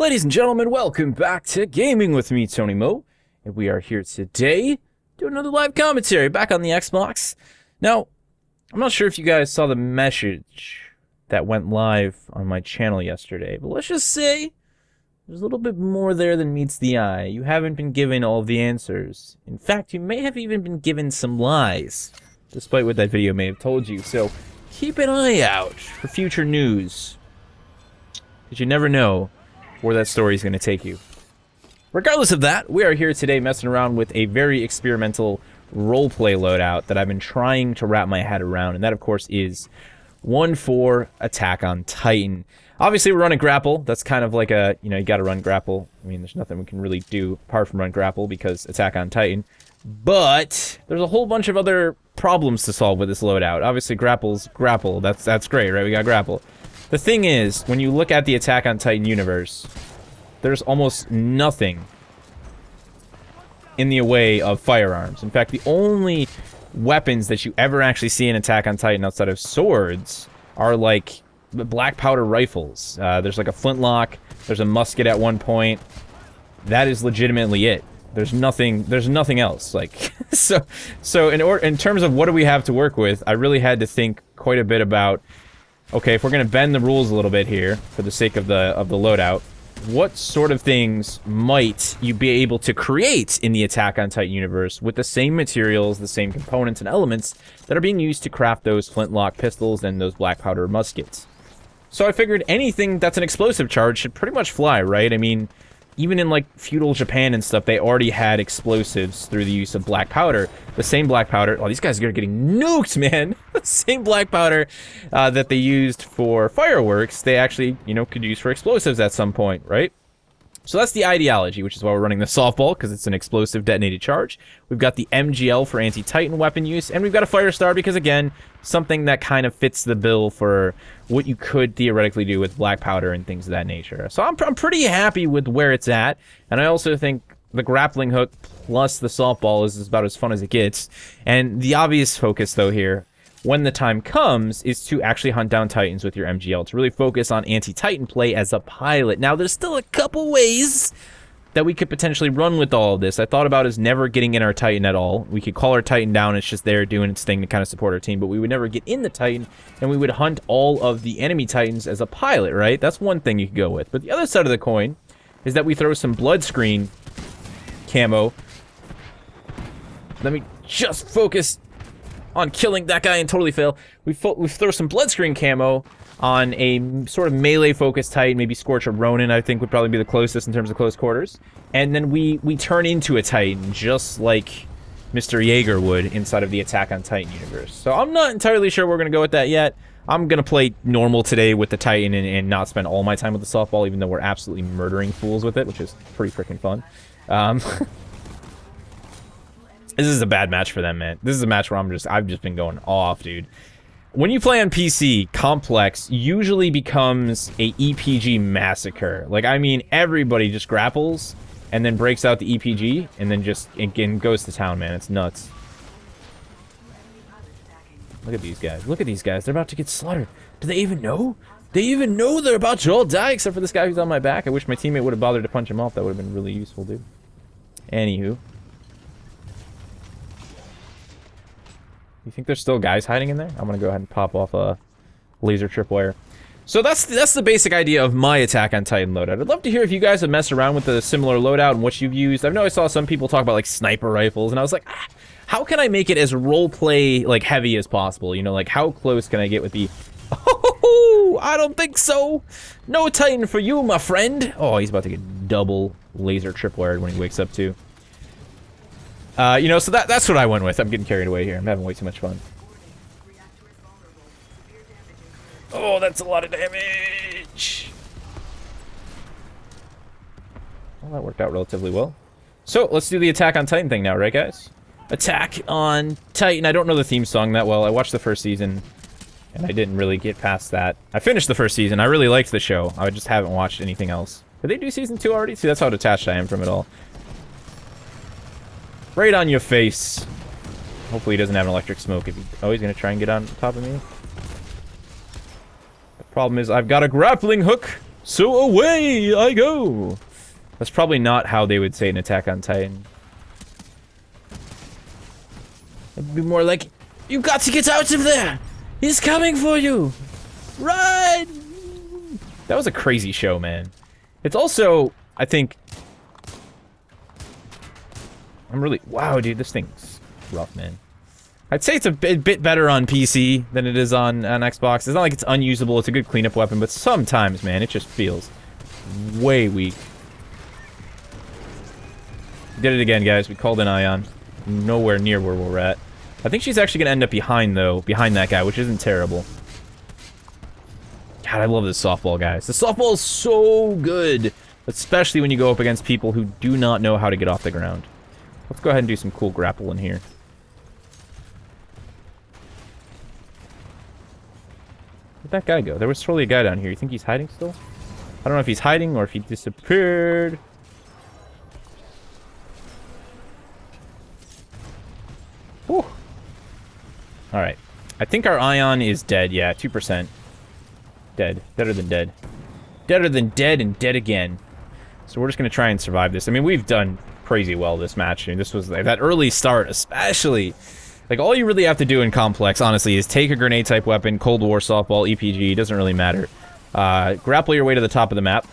Ladies and gentlemen, welcome back to Gaming with me, Tony Mo, and we are here today doing another live commentary back on the Xbox. Now, I'm not sure if you guys saw the message that went live on my channel yesterday, but let's just say there's a little bit more there than meets the eye. You haven't been given all of the answers. In fact, you may have even been given some lies, despite what that video may have told you. So keep an eye out for future news, because you never know where that story is going to take you. Regardless of that, we are here today messing around with a very experimental roleplay loadout that I've been trying to wrap my head around, and that, of course, is 1-4 Attack on Titan. Obviously, we're running grapple. That's kind of like a, you gotta run grapple. I mean, there's nothing we can really do apart from run grapple because Attack on Titan. But there's a whole bunch of other problems to solve with this loadout. Obviously, grapple's grapple. That's great, right? We got grapple. The thing is, when you look at the Attack on Titan universe, there's almost nothing in the way of firearms. In fact, the only weapons that you ever actually see in Attack on Titan outside of swords are like black powder rifles. There's like a flintlock, there's a musket at one point. That is legitimately it. There's nothing else. Like so in terms of what do we have to work with, I really had to think quite a bit about, okay, if we're going to bend the rules a little bit here for the sake of the loadout, what sort of things might you be able to create in the Attack on Titan universe with the same materials, the same components and elements that are being used to craft those flintlock pistols and those black powder muskets? So I figured anything that's an explosive charge should pretty much fly, right? I mean, even in like feudal Japan and stuff, they already had explosives through the use of black powder. The same black powder. Oh, these guys are getting nuked, man. The same black powder that they used for fireworks, they actually, could use for explosives at some point, right? So that's the ideology, which is why we're running the softball, because it's an explosive detonated charge. We've got the MGL for anti-Titan weapon use, and we've got a Firestar because, again, something that kind of fits the bill for what you could theoretically do with black powder and things of that nature. So I'm pretty happy with where it's at, and I also think the grappling hook plus the softball is about as fun as it gets. And the obvious focus, though, here, when the time comes, is to actually hunt down Titans with your MGL, to really focus on anti-Titan play as a pilot. Now, there's still a couple ways that we could potentially run with all of this. I thought about is never getting in our Titan at all. We could call our Titan down, it's just there doing its thing to kind of support our team, but we would never get in the Titan, and we would hunt all of the enemy Titans as a pilot, right? That's one thing you could go with. But the other side of the coin is that we throw some blood screen camo. Let me just focus on killing that guy and totally fail. We throw some blood screen camo on a sort of melee-focused Titan, maybe Scorch or Ronin, I think would probably be the closest in terms of close quarters. And then we turn into a Titan, just like Mr. Jaeger would inside of the Attack on Titan universe. So I'm not entirely sure we're going to go with that yet. I'm going to play normal today with the Titan and not spend all my time with the softball, even though we're absolutely murdering fools with it, which is pretty freaking fun. This is a bad match for them, man. This is a match where I've just been going off, dude. When you play on PC, Complex usually becomes a EPG massacre. Like, I mean, everybody just grapples and then breaks out the EPG and then just again goes to town, man. It's nuts. Look at these guys. Look at these guys. They're about to get slaughtered. Do they even know? They even know they're about to all die, except for this guy who's on my back. I wish my teammate would have bothered to punch him off. That would have been really useful, dude. Anywho. You think there's still guys hiding in there? I'm gonna go ahead and pop off a laser tripwire. So that's the basic idea of my Attack on Titan loadout. I'd love to hear if you guys have messed around with a similar loadout and what you've used. I know I saw some people talk about like sniper rifles, and I was like, how can I make it as roleplay like heavy as possible? Like how close can I get with the? Oh, I don't think so. No Titan for you, my friend. Oh, he's about to get double laser tripwired when he wakes up too. So that's what I went with. I'm getting carried away here. I'm having way too much fun. Oh, that's a lot of damage. Well, that worked out relatively well. So, let's do the Attack on Titan thing now, right, guys? Attack on Titan. I don't know the theme song that well. I watched the first season, and I didn't really get past that. I finished the first season. I really liked the show. I just haven't watched anything else. Did they do season 2 already? See, that's how detached I am from it all. Right on your face. Hopefully he doesn't have an electric smoke. Oh, he's gonna try and get on top of me. The problem is I've got a grappling hook. So away I go. That's probably not how they would say an Attack on Titan. It'd be more like, "You got to get out of there! He's coming for you! Run!" That was a crazy show, man. It's also, I think... Wow, dude, this thing's rough, man. I'd say it's a bit better on PC than it is on Xbox. It's not like it's unusable, it's a good cleanup weapon, but sometimes, man, it just feels way weak. Did it again, guys. We called in Ion. Nowhere near where we're at. I think she's actually going to end up behind, though. Behind that guy, which isn't terrible. God, I love this softball, guys. The softball is so good. Especially when you go up against people who do not know how to get off the ground. Let's go ahead and do some cool grapple in here. Where'd that guy go? There was totally a guy down here. You think he's hiding still? I don't know if he's hiding or if he disappeared. Whew. Alright. I think our Ion is dead. Yeah, 2%. Dead. Deader than dead. Deader than dead and dead again. So we're just going to try and survive this. I mean, we've done crazy well this match. I mean, this was like, that early start especially. Like, all you really have to do in Complex, honestly, is take a grenade-type weapon, Cold War, softball, EPG, doesn't really matter. Grapple your way to the top of the map,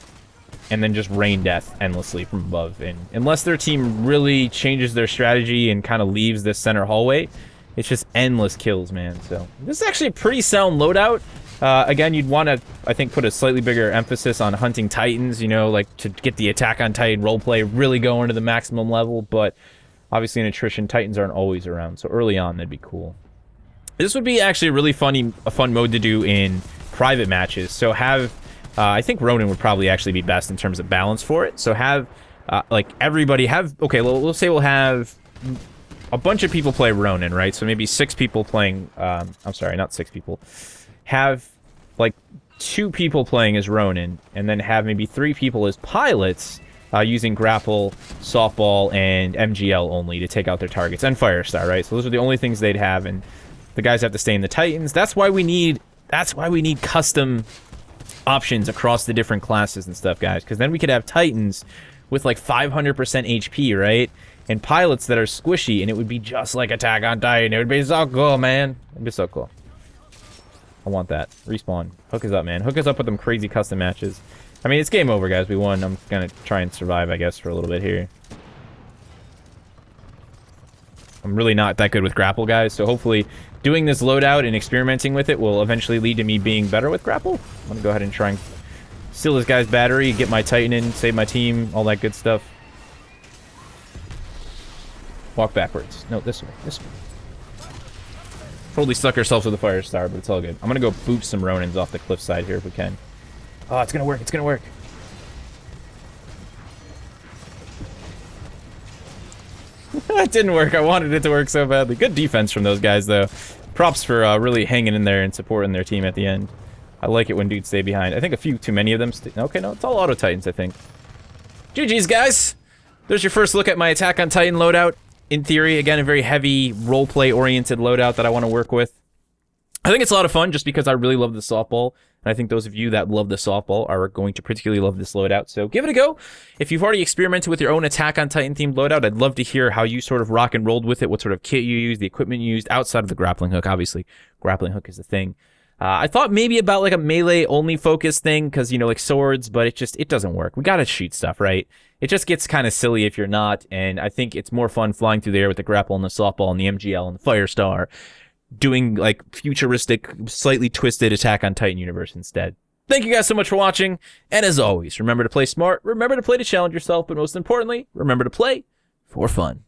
and then just rain death endlessly from above. And unless their team really changes their strategy and kind of leaves this center hallway, it's just endless kills, man. So this is actually a pretty sound loadout. Again, you'd want to, I think, put a slightly bigger emphasis on hunting Titans, you know, like to get the Attack on Titan roleplay really going to the maximum level. But obviously in attrition, Titans aren't always around. So early on, that'd be cool. This would be actually a really fun mode to do in private matches. So have... I think Ronin would probably actually be best in terms of balance for it. So have, like, everybody have... Okay, let's say we'll have a bunch of people play Ronin, right? So maybe 6 people playing... I'm sorry, not 6 people. Have, like, 2 people playing as Ronin, and then have maybe 3 people as pilots using Grapple, Softball, and MGL only to take out their targets, and Firestar, right? So those are the only things they'd have, and the guys have to stay in the Titans. That's why we need custom... options across the different classes and stuff, guys, because then we could have Titans with like 500% HP, right? And pilots that are squishy, and it would be just like Attack on Titan. It would be so cool, man. It'd be so cool. I want that. Respawn. Hook us up, man. Hook us up with them crazy custom matches. I mean, it's game over, guys. We won. I'm gonna try and survive, I guess, for a little bit here. I'm really not that good with grapple, guys, so hopefully doing this loadout and experimenting with it will eventually lead to me being better with grapple. I'm gonna go ahead and try and steal this guy's battery, get my Titan in, save my team, all that good stuff. Walk backwards. No, this way. This way. Totally stuck ourselves with a Firestar, but it's all good. I'm gonna go boot some Ronins off the cliffside here if we can. Oh, it's gonna work. It's gonna work. That didn't work. I wanted it to work so badly. Good defense from those guys, though. Props for really hanging in there and supporting their team at the end. I like it when dudes stay behind. I think a few too many of them okay, no, it's all Auto Titans, I think. GG's, guys! There's your first look at my Attack on Titan loadout. In theory, again, a very heavy roleplay-oriented loadout that I want to work with. I think it's a lot of fun just because I really love the softball. And I think those of you that love the softball are going to particularly love this loadout. So give it a go. If you've already experimented with your own Attack on Titan themed loadout, I'd love to hear how you sort of rock and rolled with it, what sort of kit you used, the equipment you used, outside of the grappling hook. Obviously, grappling hook is the thing. I thought maybe about like a melee only focus thing, because, you know, like swords, but it doesn't work. We gotta shoot stuff, right? It just gets kind of silly if you're not, and I think it's more fun flying through the air with the grapple and the softball and the MGL and the Firestar, doing like futuristic, slightly twisted Attack on Titan universe instead. Thank you guys so much for watching, and as always, remember to play smart, remember to play to challenge yourself, but most importantly, remember to play for fun.